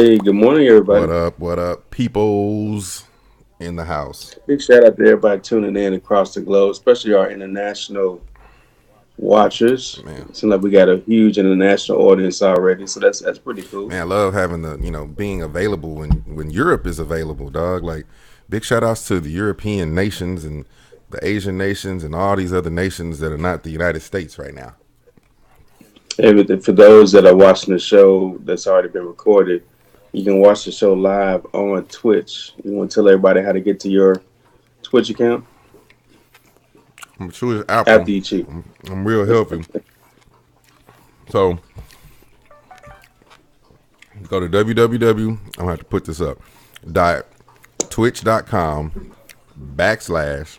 Hey, good morning, everybody. What up, peoples in the house? Big shout out to everybody tuning in across the globe, especially our international watchers. Man, It seems like we got a huge international audience already, so that's pretty cool. man, I love having being available when Europe is available, dog. Like, big shout outs to the European nations and the Asian nations and all these other nations that are not the United States right now. And for those that are watching the show that's already been recorded, you can watch the show live on Twitch. You want to tell everybody how to get to your Twitch account I'm sure it's Apple. after you cheat. I'm real healthy. So go to www. I'm gonna have to put this up. Dot twitch.com backslash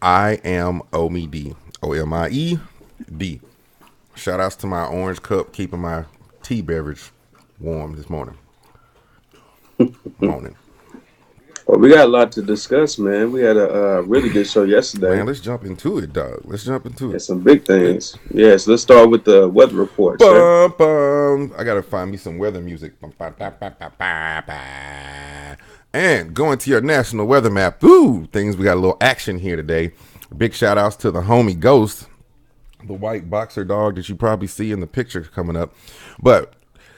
I am Omie D. OMIE D. Shout outs to my orange cup keeping my tea beverage warm this morning. Morning. Well, we got a lot to discuss, man. We had a really good show yesterday Man, let's jump into it, dog. Let's jump into and it. some big things. Yes, let's start with the weather report, sir. Bum, bum. I gotta find me some weather music. And going to your national weather map. Ooh, things we got a little action here today. Big shout outs to the homie Ghost, the white boxer dog that you probably see in the picture coming up. But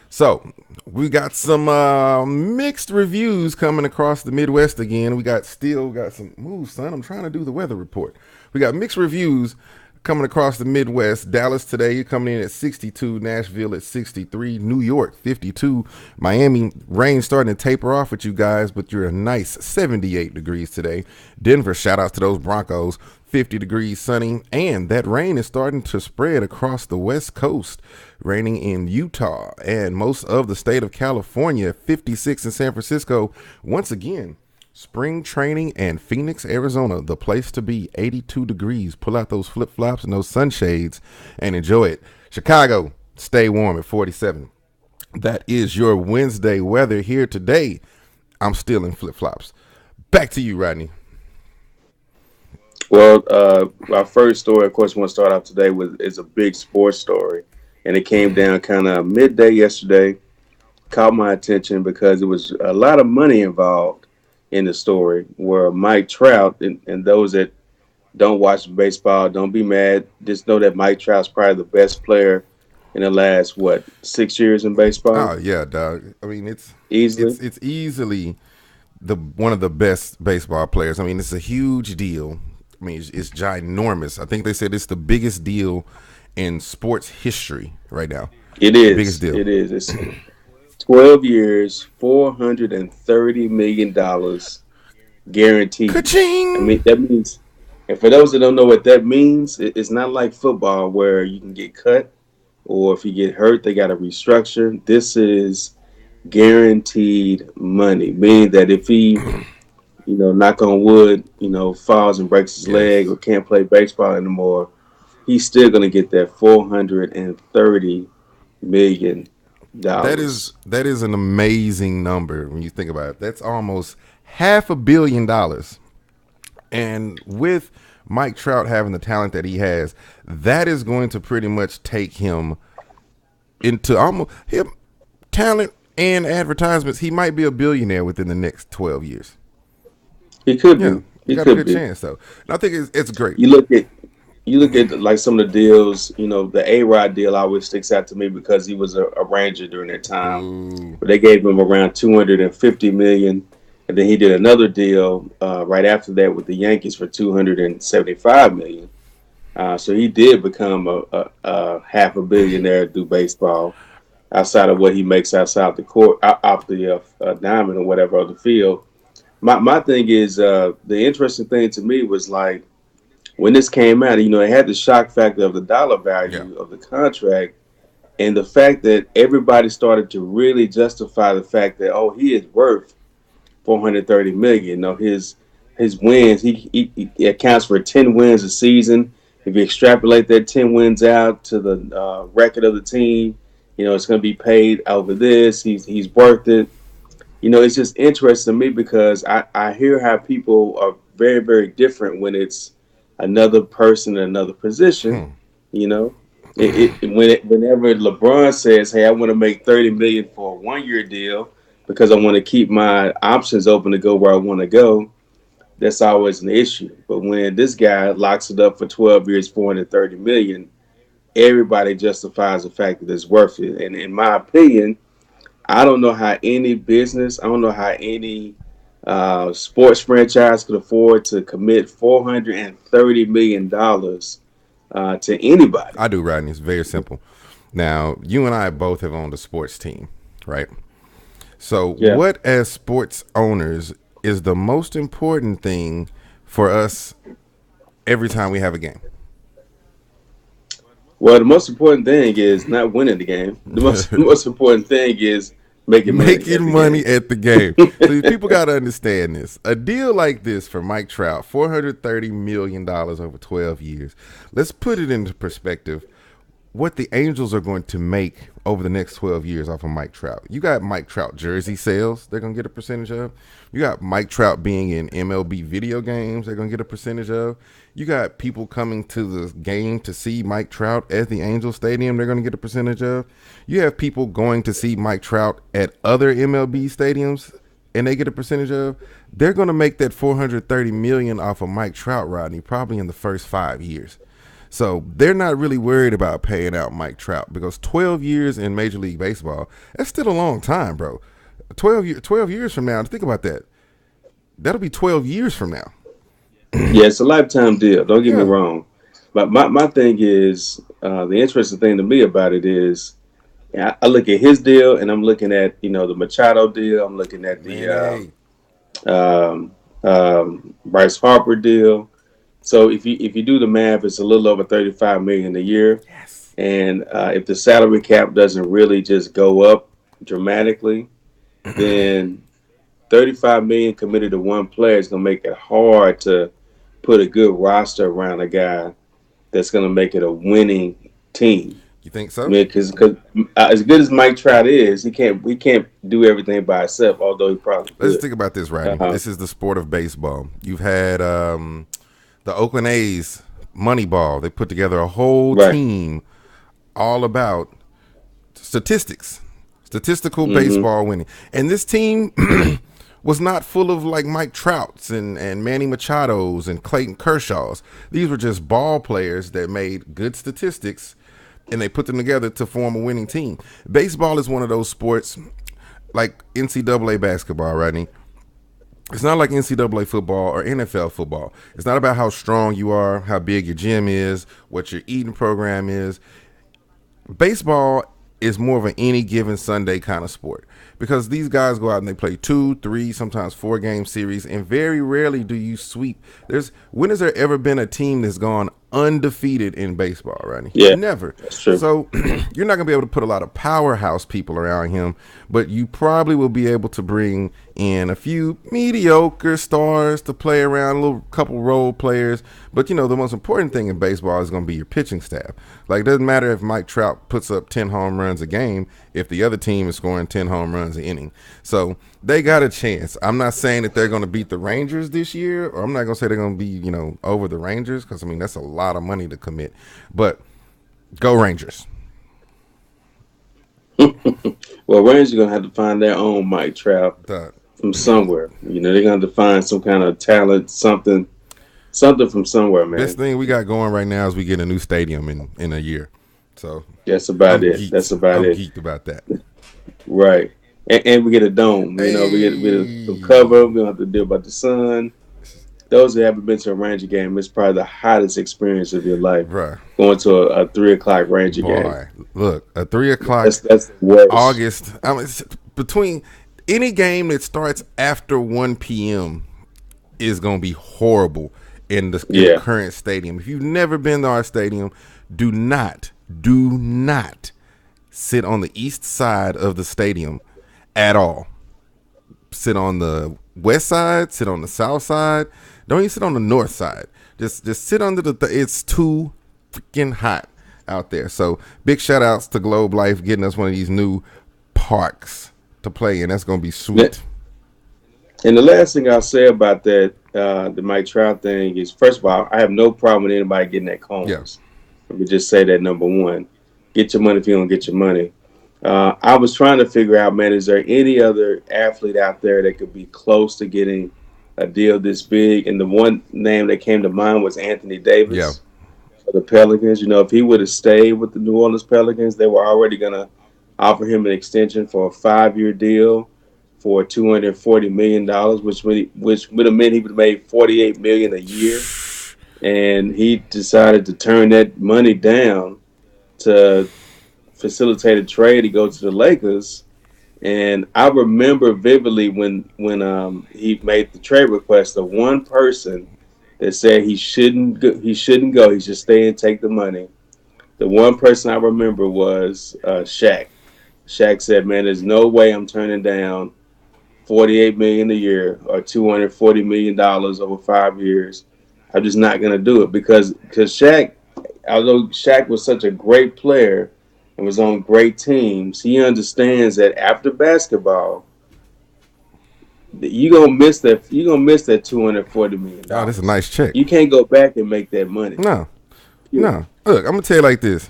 so we got some mixed reviews coming across the Midwest again. We got some. Ooh, son, I'm trying to do the weather report. We got mixed reviews coming across the Midwest. Dallas today coming in at 62, Nashville at 63, New York 52, Miami rain starting to taper off with you guys, but you're a nice 78 degrees today. Denver, shout out to those Broncos, 50 degrees sunny, and that rain is starting to spread across the West Coast, raining in Utah and most of the state of California, 56 in San Francisco. Once again, spring training and Phoenix, Arizona, the place to be, 82 degrees. Pull out those flip-flops and those sunshades and enjoy it. Chicago, stay warm at 47. That is your Wednesday weather here today. I'm still in flip-flops. Back to you, Rodney. Well, our first story, of course, we want to start off today with is a big sports story, and it came down kind of midday yesterday. Caught my attention because there was a lot of money involved in the story. Where Mike Trout and those that don't watch baseball, don't be mad. Just know that Mike Trout's probably the best player in the last 6 years in baseball, Oh yeah, dog. I mean, it's easily. it's it's easily the one of the best baseball players. I mean, it's a huge deal. I mean, it's ginormous. I think they said it's the biggest deal in sports history right now. It Biggest is. deal. It is. It's 12 years, $430 million guaranteed. I Ka-ching! mean, that means, and for those that don't know what that means, it's not like football where you can get cut or if you get hurt, they got to restructure. This is guaranteed money, meaning that if he, knock on wood, falls and breaks his leg Yes. or can't play baseball anymore, he's still going to get that $430 million. That is an amazing number when you think about it. That's almost $500 million. And with Mike Trout having the talent that he has, that is going to pretty much take him into almost him talent and advertisements. He might be a billionaire within the next 12 years. He could Yeah, be. you He got a could good be. chance though. And I think it's great. You look at you look at like some of the deals. The A-Rod deal always sticks out to me because he was a Ranger during that time. Ooh, But they gave him around 250 million, and then he did another deal right after that with the Yankees for 275 million. So he did become a half a billionaire through baseball outside of what he makes outside the court, off the diamond or whatever on the field. My thing is the interesting thing to me was like when this came out, it had the shock factor of the dollar yeah. value of the contract and the fact that everybody started to really justify the fact that he is worth 430 million. His wins, he accounts for 10 wins a season. If you extrapolate that 10 wins out to the record of the team, it's going to be paid over this. He's worth it. It's just interesting to me because I hear how people are very, very different when it's another person in another position, Hmm. you know. Whenever LeBron says, "Hey, I want to make 30 million for a 1 year deal because I want to keep my options open to go where I want to go," that's always an issue. But when this guy locks it up for 12 years, 430 million, everybody justifies the fact that it's worth it. And in my opinion, I don't know how any business, I don't know how any sports franchise could afford to commit $430 million to anybody. I do, Rodney. It's very simple. Now, you and I both have owned a sports team, right? So, Yeah. what as sports owners is the most important thing for us every time we have a game? Well, the most important thing is not winning the game. The most important thing is making money at Making the money game. at the game. So people got to understand this. A deal like this for Mike Trout, $430 million over 12 years. Let's put it into perspective. What the Angels are going to make over the next 12 years off of Mike Trout. You got Mike Trout jersey sales they're going to get a percentage of. You got Mike Trout being in MLB video games they're going to get a percentage of. You got people coming to the game to see Mike Trout at the Angel Stadium they're going to get a percentage of. You have people going to see Mike Trout at other MLB stadiums and they get a percentage of. They're going to make that $430 million off of Mike Trout, Rodney, probably in the first 5 years. So they're not really worried about paying out Mike Trout because 12 years in Major League Baseball, that's still a long time, bro. 12 years from now, think about that. That'll be 12 years from now. Yeah, it's a lifetime deal. Don't get me Yeah. wrong. But my thing is, the interesting thing to me about it is, I look at his deal and I'm looking at, the Machado deal. I'm looking at Man, the hey. Bryce Harper deal. So if you do the math, it's a little over 35 million a year. Yes. And if the salary cap doesn't really just go up dramatically, then 35 million committed to one player is going to make it hard to put a good roster around a guy that's going to make it a winning team. You think I so? mean, because as good as Mike Trout is, he can't do everything by himself. Although he probably Let's could. think about this, Rodney. Uh-huh. This is the sport of baseball. You've had the Oakland A's Moneyball. They put together a whole Right. team all about statistics, statistical Hmm. baseball winning. And this team was not full of like Mike Trouts and Manny Machados and Clayton Kershaws. These were just ball players that made good statistics and they put them together to form a winning team. Baseball is one of those sports like NCAA basketball, Rodney. It's not like NCAA football or NFL football. It's not about how strong you are, how big your gym is, what your eating program is. Baseball is more of an any given Sunday kind of sport because these guys go out and they play 2, 3, sometimes 4 game series, and very rarely do you sweep. When has there ever been a team that's gone undefeated in baseball, Rodney? Yeah, Never. that's true. So you're not gonna be able to put a lot of powerhouse people around him, but you probably will be able to bring in a few mediocre stars to play around, a little couple role players. But the most important thing in baseball is going to be your pitching staff. Like, it doesn't matter if Mike Trout puts up 10 home runs a game if the other team is scoring 10 home runs an inning. So they got a chance. I'm not saying that they're going to beat the Rangers this year, or I'm not going to say they're going to be, over the Rangers because, that's a lot of money to commit. But go Rangers. Well, Rangers are gonna have to find their own Mike Trout The from somewhere. They're gonna have to find some kind of talent, something from somewhere, best man. thing we got going right now is we get a new stadium in a year. So That's about I'm it. That's geeked. about I'm it. geeked about that. Right. And we get a dome. We get a cover. We don't have to deal about the sun. Those who haven't been to a Ranger game, it's probably the hottest experience of your life. Bruh, Going to a 3 o'clock Ranger game. boy, look, a 3 o'clock That's the worst. August. It's between any game that starts after 1 p.m. is gonna be horrible in the Yeah. current stadium. If you've never been to our stadium, do not sit on the east side of the stadium at all. Sit on the west side, sit on the south side. Don't even sit on the north side. Just sit under it's too freaking hot out there. So big shout outs to Globe Life getting us one of these new parks to play in. That's gonna be sweet. And the last thing I'll say about that, the Mike Trout thing is, first of all, I have no problem with anybody getting their Yeah. cones. Let me just say that number one. Get your money if you don't get your money. I was trying to figure out, man, is there any other athlete out there that could be close to getting a deal this big? And the one name that came to mind was Anthony Yeah. Davis of the Pelicans. You know, if he would have stayed with the New Orleans Pelicans, they were already going to offer him an extension for a 5-year deal for $240 million, which would have meant he would have made $48 million a year. And he decided to turn that money down to facilitate a trade to go to the Lakers. And I remember vividly when he made the trade request, the one person that said he shouldn't go, he should stay and take the money. The one person I remember was Shaq. Shaq said, "Man, there's no way I'm turning down 48 million a year or $240 million over 5 years. I'm just not gonna do it because Shaq, although Shaq was such a great player and was on great teams, he understands that after basketball, you gonna miss that $240 million Oh, this is a dollars. nice check. You can't go back and make that money. No, Period. no. Look, I'm gonna tell you like this: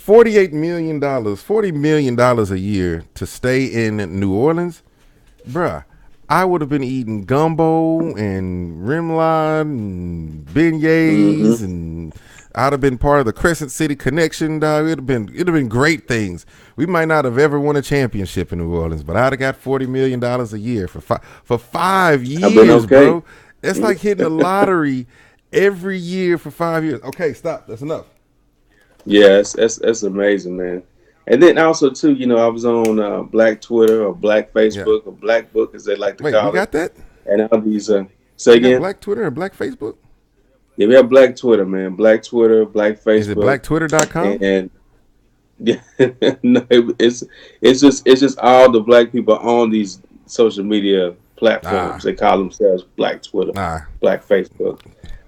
$48 million, $40 million a year to stay in New Orleans, bruh. I would have been eating gumbo and rimlade and beignets, Mm-hmm. and I'd have been part of the Crescent City Connection, dog. It'd have been great things. We might not have ever won a championship in New Orleans, but I'd have got $40 million a year for 5 years, I've been okay. bro. It's like hitting the lottery every year for 5 years. Okay, stop. That's enough. Yeah, that's amazing, man. And then also too, you know, I was on Black Twitter or Black Yeah. Facebook or Black Book as they like to Wait, we call it, got that? and all these. Say We got again. Black Twitter and Black Facebook? Yeah, we have Black Twitter, man. Black Twitter, Black Is it Facebook, blacktwitter.com? and yeah, no, it's just all the black people on these social media platforms. Ah, They call themselves Black Twitter, nah, Black Facebook.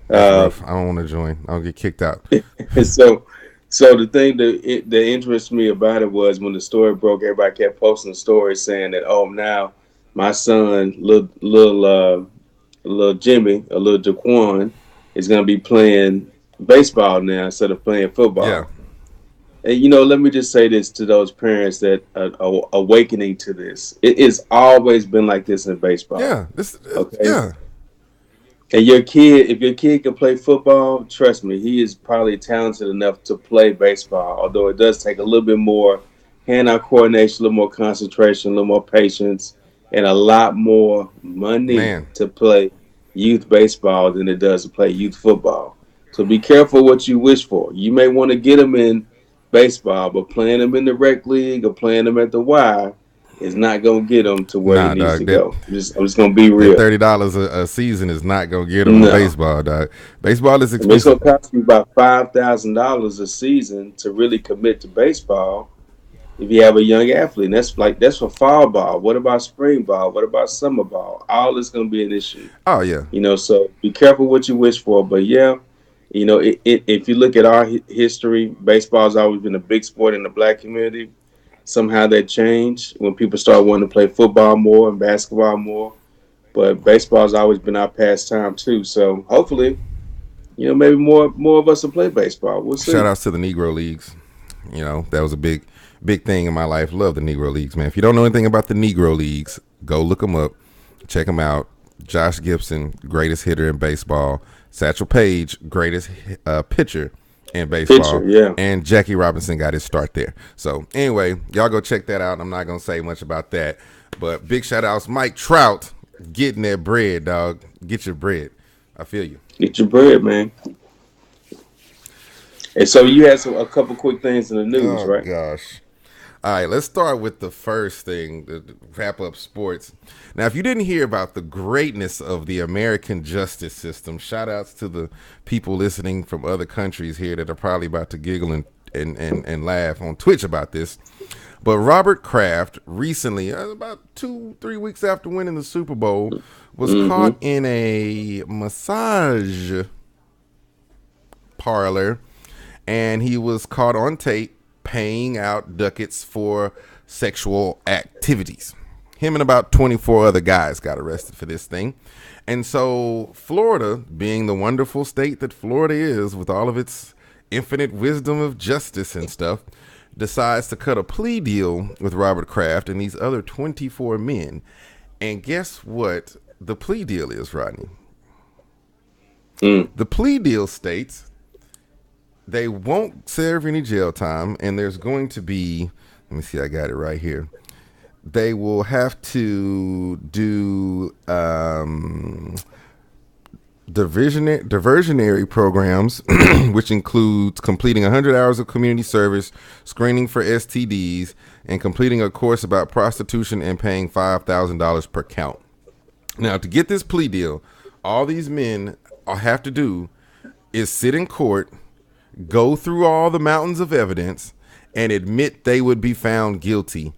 that's Uh, rough. I don't want to join. I'll get kicked out. and so the thing that interests me about it was when the story broke, everybody kept posting stories saying that, oh, now my son, little Jimmy, or little Jaquan, is going to be playing baseball now instead of playing Yeah, football. And you know, let me just say this to those parents that are awakening to this. It has always been like this in baseball. yeah, Okay, yeah. and your kid, if your kid can play football, trust me, he is probably talented enough to play baseball. Although it does take a little bit more hand-eye coordination, a little more concentration, a little more patience, and a lot more money Man, to play youth baseball than it does to play youth football. So be careful what you wish for. You may want to get them in baseball, but playing them in the rec league or playing them at the Y is not going to get them to where he nah, needs to dog. That go. I'm just going to be that real. $30 a season is not gonna get them in No. baseball, dog. Baseball is I mean, it's expensive. going to cost you about $5,000 a season to really commit to baseball if you have a young athlete. And that's for fall ball. What about spring ball? What about summer ball? All this going to be an issue. Oh yeah, You know, so be careful what you wish for. But yeah, you know, if you look at our history, baseball's always been a big sport in the black community. Somehow that changed when people started wanting to play football more and basketball more. But baseball's always been our pastime too. So hopefully, you know, maybe more of us will play baseball. We'll shout see. outs to the Negro Leagues. You know, that was a big thing in my life. Love the Negro Leagues, man. If you don't know anything about the Negro Leagues, go look them up, check them out. Josh Gibson, greatest hitter in baseball. Satchel Paige, greatest pitcher in baseball. Pitcher, yeah. And Jackie Robinson got his start there. So anyway, y'all go check that out. I'm not gonna say much about that, but big shout outs, Mike Trout, getting that bread, dog. Get your bread. I feel you. Get your bread, man. And so you had a couple quick things in the news, Oh right? gosh. All right, let's start with the first thing to wrap up sports. Now, if you didn't hear about the greatness of the American justice system, shout outs to the people listening from other countries here that are probably about to giggle and laugh on Twitch about this. But Robert Kraft recently, about 2-3 weeks after winning the Super Bowl, was Mm-hmm. caught in a massage parlor, and he was caught on tape paying out ducats for sexual activities. Him and about 24 other guys got arrested for this thing. And so Florida, being the wonderful state that Florida is with all of its infinite wisdom of justice and stuff, decides to cut a plea deal with Robert Kraft and these other 24 men. And guess what the plea deal is, Rodney? Mm. The plea deal states they won't serve any jail time, and there's going to be, let me see, I got it right here. They will have to do diversionary programs, which includes completing 100 hours of community service, screening for STDs, and completing a course about prostitution and paying $5,000 per count. Now, to get this plea deal, all these men have to do is sit in court, go through all the mountains of evidence, and admit they would be found guilty.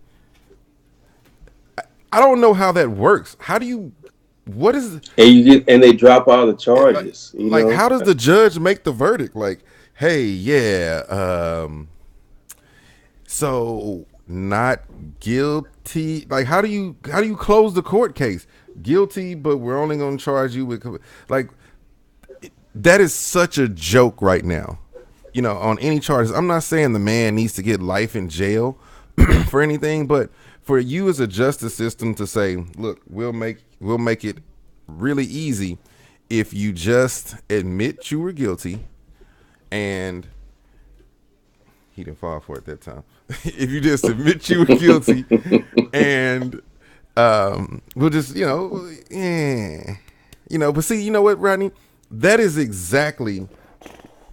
I don't know how that works. How do you? What is? And they drop all the charges. Like how does the judge make the verdict? Like, hey, yeah, so not guilty. Like, how do you close the court case? Guilty, but we're only going to charge you with like. That is such a joke right now. On any charges. I'm not saying the man needs to get life in jail for anything, but for you as a justice system to say, look, we'll make it really easy if you just admit you were guilty, and he didn't fall for it that time. If you just admit you were guilty, and we'll just but see, you know what, Rodney, that is exactly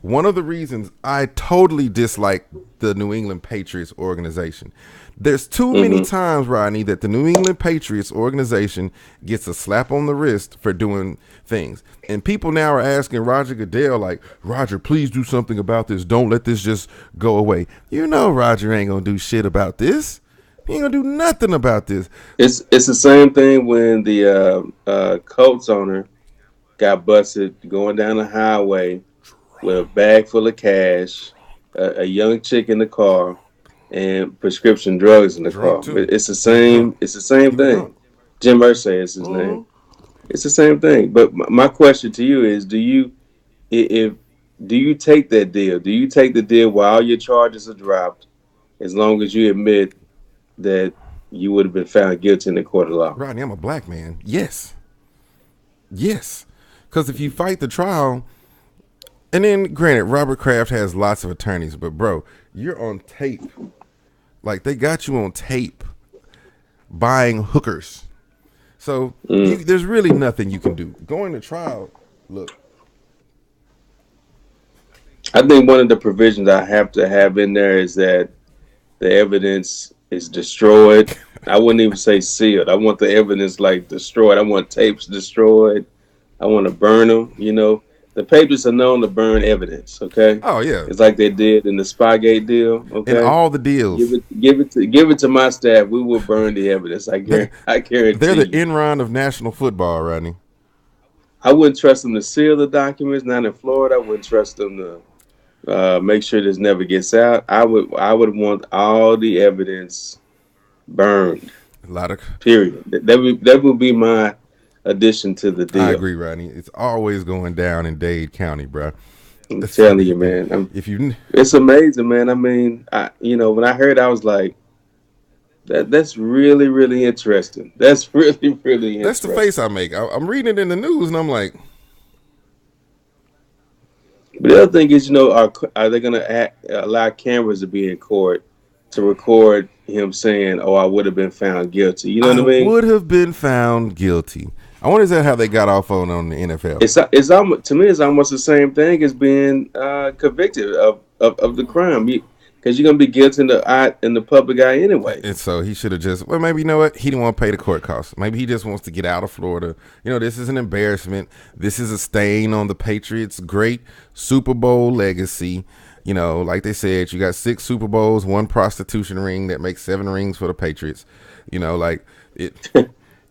one of the reasons I totally dislike the New England Patriots organization. There's too many times, Rodney, that the New England Patriots organization gets a slap on the wrist for doing things. And people now are asking Roger Goodell, like, Roger, please do something about this. Don't let this just go away. Roger ain't going to do shit about this. He ain't going to do nothing about this. It's the same thing when the Colts owner got busted going down the highway with a bag full of cash, a young chick in the car, and prescription drugs in the car. Too. It's the same. It's the same thing. Jim Irsay is his name. It's the same thing. But my question to you is: do you take that deal? Do you take the deal while all your charges are dropped, as long as you admit that you would have been found guilty in the court of law? Rodney, I'm a black man. Yes. Because if you fight the trial. And then, granted, Robert Kraft has lots of attorneys, but bro, you're on tape. Like, they got you on tape buying hookers. So there's really nothing you can do. Going to trial, look. I think one of the provisions I have to have in there is that the evidence is destroyed. I wouldn't even say sealed. I want the evidence, like, destroyed. I want tapes destroyed. I want to burn them, The Patriots are known to burn evidence, okay? Oh yeah, it's like they did in the Spygate deal, okay? In all the deals, give it to my staff. We will burn the evidence. I guarantee. They're the Enron of national football, Rodney. I wouldn't trust them to seal the documents. Not in Florida. I wouldn't trust them to make sure this never gets out. I would want all the evidence burned. A lot of period. That would be my addition to the deal. I agree, Rodney. It's always going down in Dade County, bro. I'm telling you, man. It's amazing, man. I mean, when I heard, I was like, that's really, really interesting. That's really, really interesting. That's the face I make. I'm reading it in the news, and I'm like. But the other thing is, are they going to allow cameras to be in court to record him saying, "Oh, I would have been found guilty"? You know what I mean? Would have been found guilty. I wonder, is that how they got off on the NFL? It's almost, to me, it's almost the same thing as being convicted of the crime, because you're gonna be guilty in the public eye anyway. And so he should have just, maybe, you know what? He didn't want to pay the court costs. Maybe he just wants to get out of Florida. This is an embarrassment. This is a stain on the Patriots' great Super Bowl legacy. Like they said, you got 6 Super Bowls, 1 prostitution ring that makes 7 rings for the Patriots. Like it.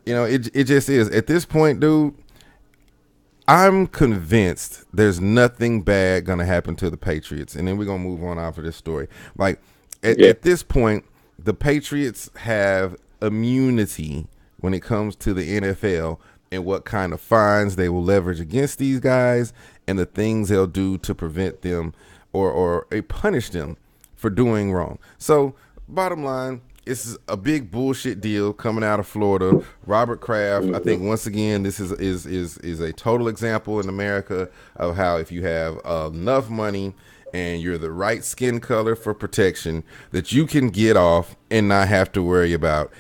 It just is. At this point, dude, I'm convinced there's nothing bad going to happen to the Patriots. And then we're going to move on off of this story. Like, at this point, the Patriots have immunity when it comes to the NFL and what kind of fines they will leverage against these guys and the things they'll do to prevent them or punish them for doing wrong. So, bottom line, it's a big bullshit deal coming out of Florida. Robert Kraft, I think once again, this is a total example in America of how if you have enough money and you're the right skin color for protection, that you can get off and not have to worry about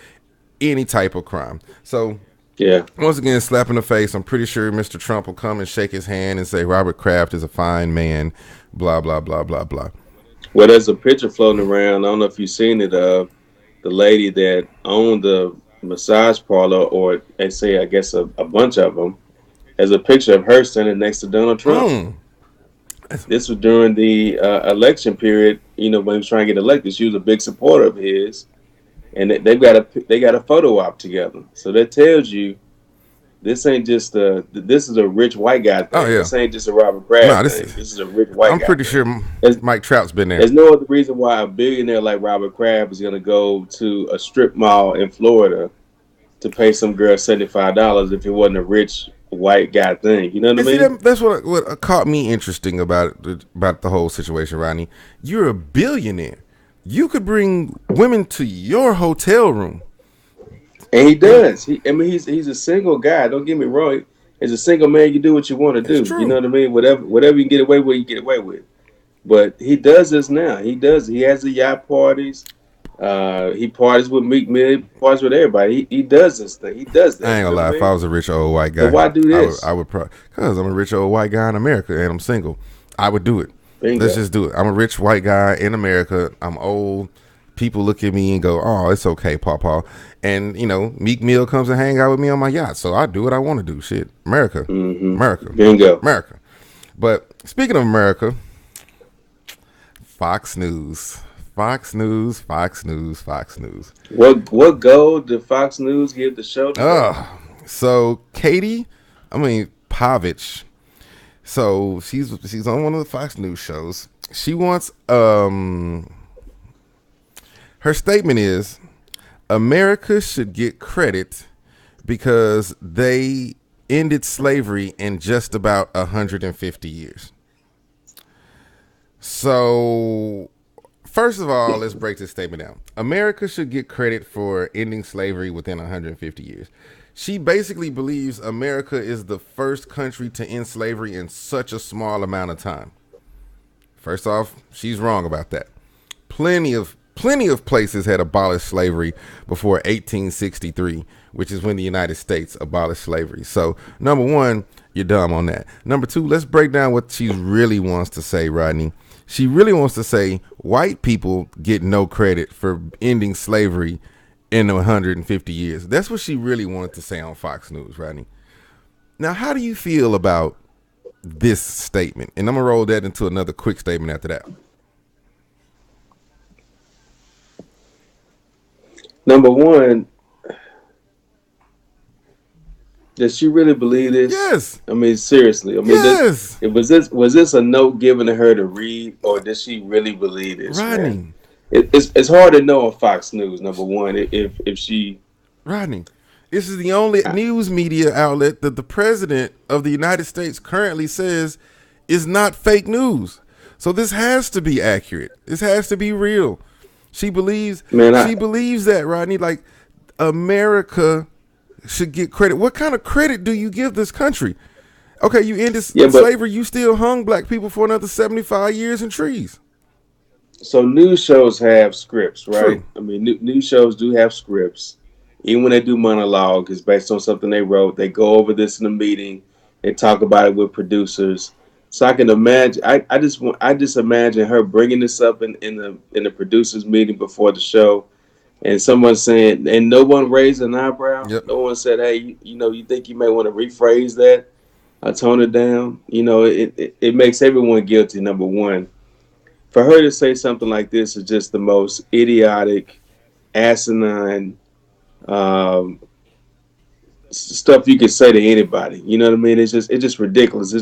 any type of crime. So Yeah. once again, slap in the face. I'm pretty sure Mr. Trump will come and shake his hand and say Robert Kraft is a fine man, blah, blah, blah, blah, blah. Well, there's a picture floating around. I don't know if you've seen it. The lady that owned the massage parlor, or they say, I guess, a bunch of them, has a picture of her standing next to Donald Trump. This was during the election period. You know, when he was trying to get elected, she was a big supporter of his, and they got a photo op together. So that tells you this ain't just this is a rich white guy thing. Oh, yeah. This ain't just a Robert Kraft thing. This is a rich white guy. I'm pretty sure Mike Trout's been there. There's no other reason why a billionaire like Robert Kraft is going to go to a strip mall in Florida to pay some girl $75 if it wasn't a rich white guy thing. You know what I mean? That's what caught me interesting about the whole situation, Rodney. You're a billionaire. You could bring women to your hotel room. And he does. He's a single guy. Don't get me wrong. As a single man, you do what you want to do. You know what I mean? Whatever you can get away with, you get away with. But he does this now. He does. He has the yacht parties. He parties with Meek Mill. Parties with everybody. He does this thing. He does that. I ain't gonna lie. If I was a rich old white guy, so why do this? I would because I'm a rich old white guy in America and I'm single. I would do it. Bingo. Let's just do it. I'm a rich white guy in America. I'm old. People look at me and go, "Oh, it's okay, Pawpaw." And you know, Meek Mill comes and hang out with me on my yacht, so I do what I want to do. Shit, America, America, Bingo, America. But speaking of America, Fox News. What gold did Fox News give the show? So Pavich. So she's on one of the Fox News shows. She wants her statement is America should get credit because they ended slavery in just about 150 years. So, first of all, let's break this statement down. America should get credit for ending slavery within 150 years. She basically believes America is the first country to end slavery in such a small amount of time. First off, she's wrong about that. Plenty of places had abolished slavery before 1863, which is when the United States abolished slavery. So, number one, you're dumb on that. Number two, let's break down what she really wants to say, Rodney. She really wants to say white people get no credit for ending slavery in 150 years. That's what she really wanted to say on Fox News, Rodney. Now, how do you feel about this statement? And I'm going to roll that into another quick statement after that. Number one, does she really believe this? Yes. I mean, seriously. I mean, yes. Was this a note given to her to read, or does she really believe this? Rodney. It's hard to know on Fox News. Number one, if she. Rodney, this is the only news media outlet that the president of the United States currently says is not fake news. So this has to be accurate. This has to be real. She believes. She believes that, Rodney. Like America should get credit. What kind of credit do you give this country? Okay, you ended slavery. You still hung black people for another 75 years in trees. So news shows have scripts, right? True. I mean, news shows do have scripts. Even when they do monologue, it's based on something they wrote. They go over this in a meeting. They talk about it with producers. So I can imagine. I just imagine her bringing this up in the producers meeting before the show, and someone saying, and no one raised an eyebrow. Yep. No one said, "Hey, you think you may want to rephrase that, tone it down." It makes everyone guilty. Number one, for her to say something like this is just the most idiotic, asinine stuff you could say to anybody. You know what I mean? It's just ridiculous.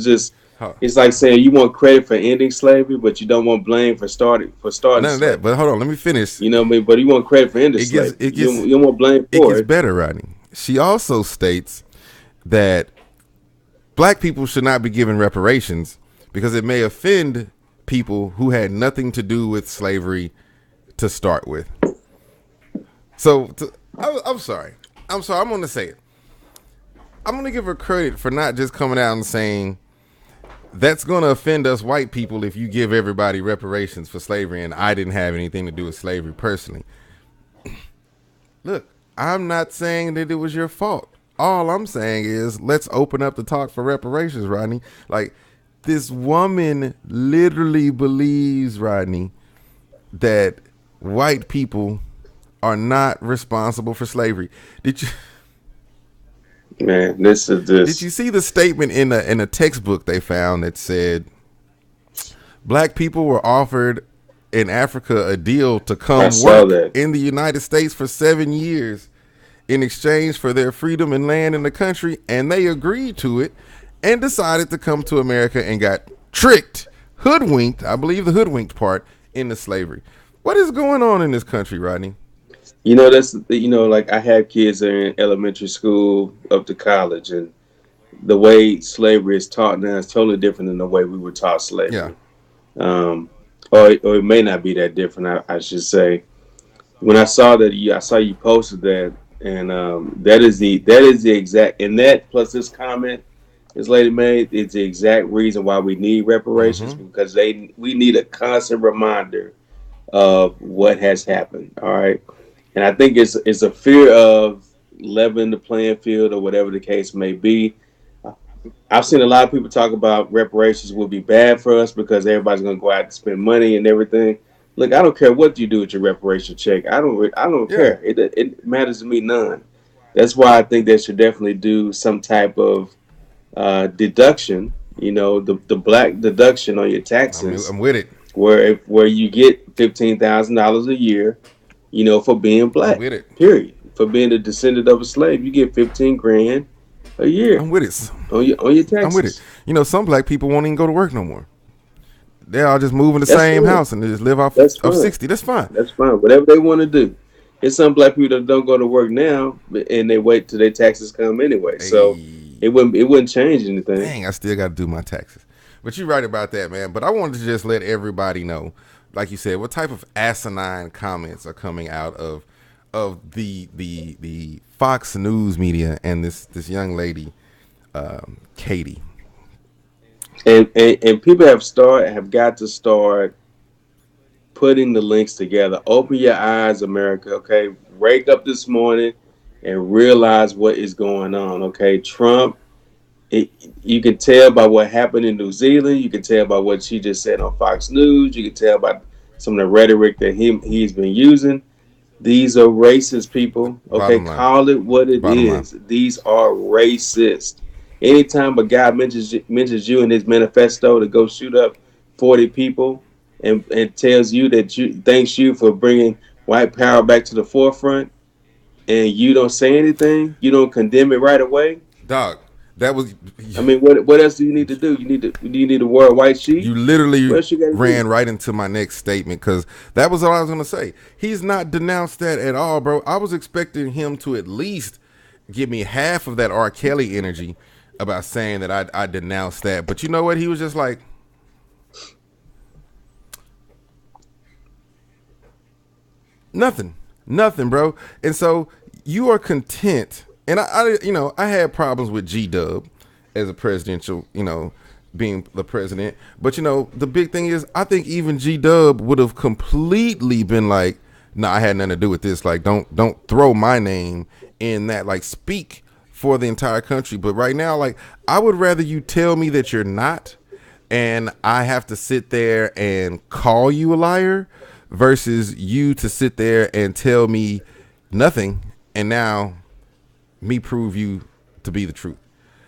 It's like saying you want credit for ending slavery, but you don't want blame for starting. None of that. But hold on, let me finish. You know what I mean? But you want credit for ending slavery. You don't want blame for it. It gets better, Rodney. She also states that black people should not be given reparations because it may offend people who had nothing to do with slavery to start with. So I'm sorry. I'm going to say it. I'm going to give her credit for not just coming out and saying that's going to offend us white people if you give everybody reparations for slavery and I didn't have anything to do with slavery personally. Look, I'm not saying that it was your fault. All I'm saying is let's open up the talk for reparations, Rodney. Like, this woman literally believes, Rodney, that white people are not responsible for slavery. Did you? Man, this is this. Did you see the statement in a textbook they found that said black people were offered in Africa a deal to come work in the United States for 7 years in exchange for their freedom and land in the country, and they agreed to it and decided to come to America and got tricked, hoodwinked, I believe the hoodwinked part, into slavery. What is going on in this country, Rodney? You know, that's, you know, like I have kids that are in elementary school up to college, and the way slavery is taught now is totally different than the way we were taught slavery. Yeah. Or it may not be that different, I should say. When I saw that, I saw you posted that, and that is the exact, and that plus this comment this lady made is the exact reason why we need reparations, because we need a constant reminder of what has happened. All right. And I think it's a fear of leveling the playing field or whatever the case may be. I've seen a lot of people talk about reparations will be bad for us because everybody's going to go out and spend money and everything. Look, I don't care what you do with your reparation check. I don't care. It matters to me none. That's why I think they should definitely do some type of deduction. You know, the black deduction on your taxes. I'm with it. Where you get $15,000 a year. You know, for being black, period. For being a descendant of a slave, you get $15,000 a year. I'm with it. On your taxes. I'm with it. You know, some black people won't even go to work no more. They all just move in the same house and they just live off of 60. That's fine. That's fine. Whatever they want to do. There's some black people that don't go to work now and they wait till their taxes come anyway. Hey. So it wouldn't change anything. Dang, I still got to do my taxes. But you're right about that, man. But I wanted to just let everybody know, like you said, what type of asinine comments are coming out of the Fox News media and this young lady, Katie. And people have got to start putting the links together. Open your eyes, America. Okay, wake up this morning and realize what is going on. Okay, Trump. You can tell by what happened in New Zealand. You can tell by what she just said on Fox News. You can tell by some of the rhetoric that he's been using. These are racist people. Okay, call it what it is. These are racist. Anytime a guy mentions you in his manifesto to go shoot up 40 people and tells you that thanks you for bringing white power back to the forefront, and you don't say anything, you don't condemn it right away, dog. That was. I mean, what else do you need to do? You need to wear a white sheet. You literally ran right into my next statement because that was all I was going to say. He's not denounced that at all, bro. I was expecting him to at least give me half of that R. Kelly energy about saying that I denounced that. But you know what? He was just like, nothing, bro. And so you are content. And I had problems with G-Dub as a presidential, being the president. But, the big thing is I think even G-Dub would have completely been like, nah, I had nothing to do with this. Like, don't throw my name in that. Like, speak for the entire country. But right now, like, I would rather you tell me that you're not and I have to sit there and call you a liar versus you to sit there and tell me nothing and now me prove you to be the truth.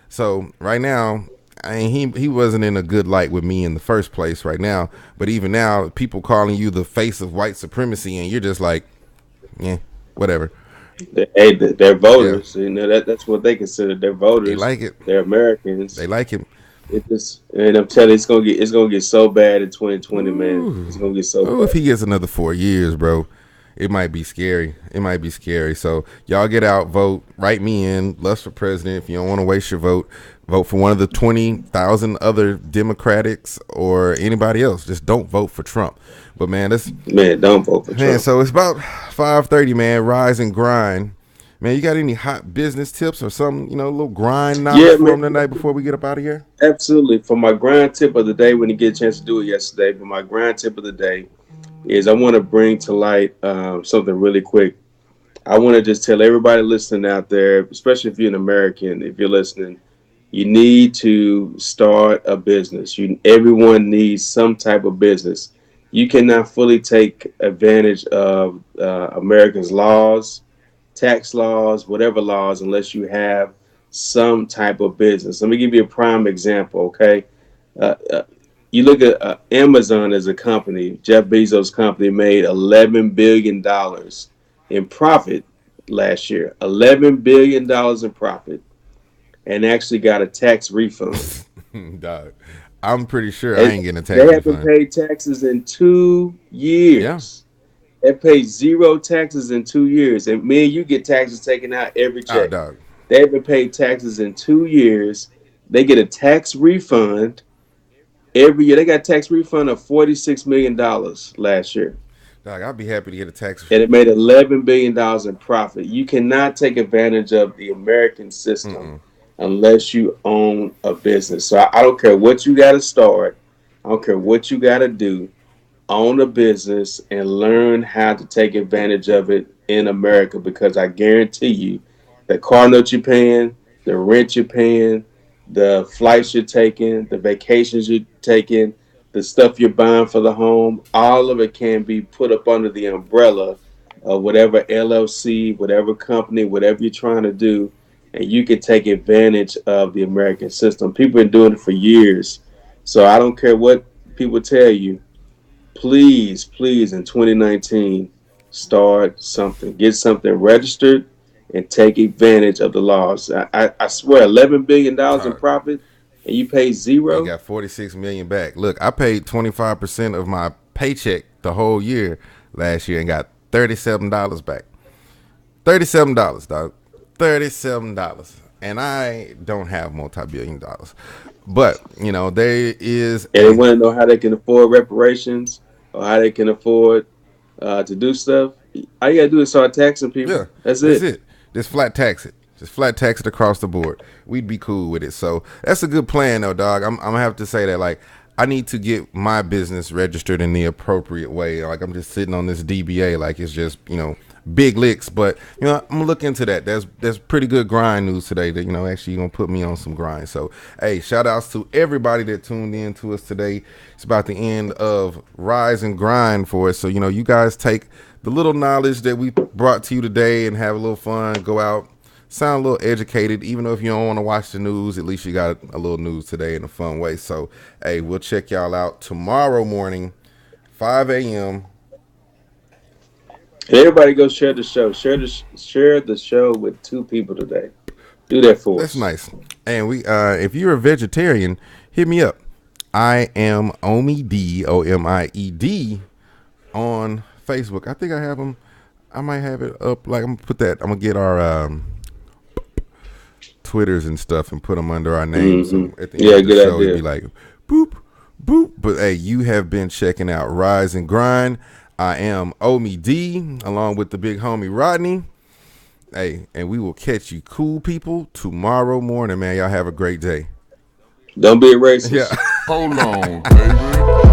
So right now, he wasn't in a good light with me in the first place right now. But even now, people calling you the face of white supremacy, and you're just like, yeah, whatever. They're voters. Yeah. That's what they consider. They're voters. They like it. They're Americans. They like it. And I'm telling you, it's gonna get so bad in 2020, man. It's gonna get so bad. If he gets another 4 years, bro, it might be scary. It might be scary. So y'all get out, vote, write me in, Lust for president. If you don't want to waste your vote, vote for one of the 20,000 other Democrats or anybody else. Just don't vote for Trump. But man, don't vote for Trump. So it's about 5:30, man. Rise and grind. Man, you got any hot business tips or something, a little grind knowledge for them tonight before we get up out of here? Absolutely. For my grind tip of the day, when you get a chance to do it yesterday, but my grind tip of the day is I want to bring to light something really quick. I want to just tell everybody listening out there, especially if you're an American, if you're listening, you need to start a business. Everyone needs some type of business. You cannot fully take advantage of Americans' laws, tax laws, whatever laws, unless you have some type of business. Let me give you a prime example, okay? Uh, uh, you look at Amazon as a company. Jeff Bezos' company made $11 billion in profit last year. $11 billion in profit, and actually got a tax refund. Dog, I'm pretty sure I ain't getting a tax refund. They refund. haven't paid taxes in 2 years. Yeah. They pay zero taxes in 2 years. And me and you get taxes taken out every check. Dog. They haven't paid taxes in 2 years. They get a tax refund every year. They got a tax refund of $46 million last year. Dog, I'd be happy to get a tax refund. And it made $11 billion in profit. You cannot take advantage of the American system unless you own a business. So I don't care what you got to start. I don't care what you got to do. Own a business and learn how to take advantage of it in America, because I guarantee you the car note you're paying, the rent you're paying, the flights you're taking, the vacations you're taking, the stuff you're buying for the home, all of it can be put up under the umbrella of whatever LLC, whatever company, whatever you're trying to do, and you can take advantage of the American system. People have been doing it for years. So I don't care what people tell you. Please, in 2019, start something. Get something registered and take advantage of the laws. I swear, $11 billion in profit, and you pay zero. You got $46 million back. Look, I paid 25% of my paycheck the whole year last year and got $37 back. $37, dog. $37. And I don't have multi-billion dollars. But, there is... And they want to know how they can afford reparations or how they can afford to do stuff. All you got to do is start taxing people. Yeah, that's it. Just flat tax it. Just flat tax it across the board. We'd be cool with it. So that's a good plan, though, dog. I'm going to have to say that, like, I need to get my business registered in the appropriate way. Like, I'm just sitting on this DBA like it's just, big licks. But, I'm going to look into that. There's pretty good grind news today that, actually going to put me on some grind. So, hey, shout outs to everybody that tuned in to us today. It's about the end of Rise and Grind for us. So, you guys take the little knowledge that we brought to you today and have a little fun, go out, sound a little educated. Even though if you don't want to watch the news, at least you got a little news today in a fun way. So, hey, we'll check y'all out tomorrow morning, 5 a.m. Everybody go share the show. Share the show with 2 people today. Do that for us. That's nice. And we, if you're a vegetarian, hit me up. I am Omie, DOMIED, on Facebook. I think I have them. I might have it up. Like, I'm gonna put that. I'm gonna get our Twitters and stuff and put them under our names. So at the end of the show, it'd be like boop boop. But hey, you have been checking out Rise and Grind. I am Omie D, along with the big homie Rodney. Hey, and we will catch you cool people tomorrow morning, man. Y'all have a great day. Don't be a racist. Yeah. Hold on, baby.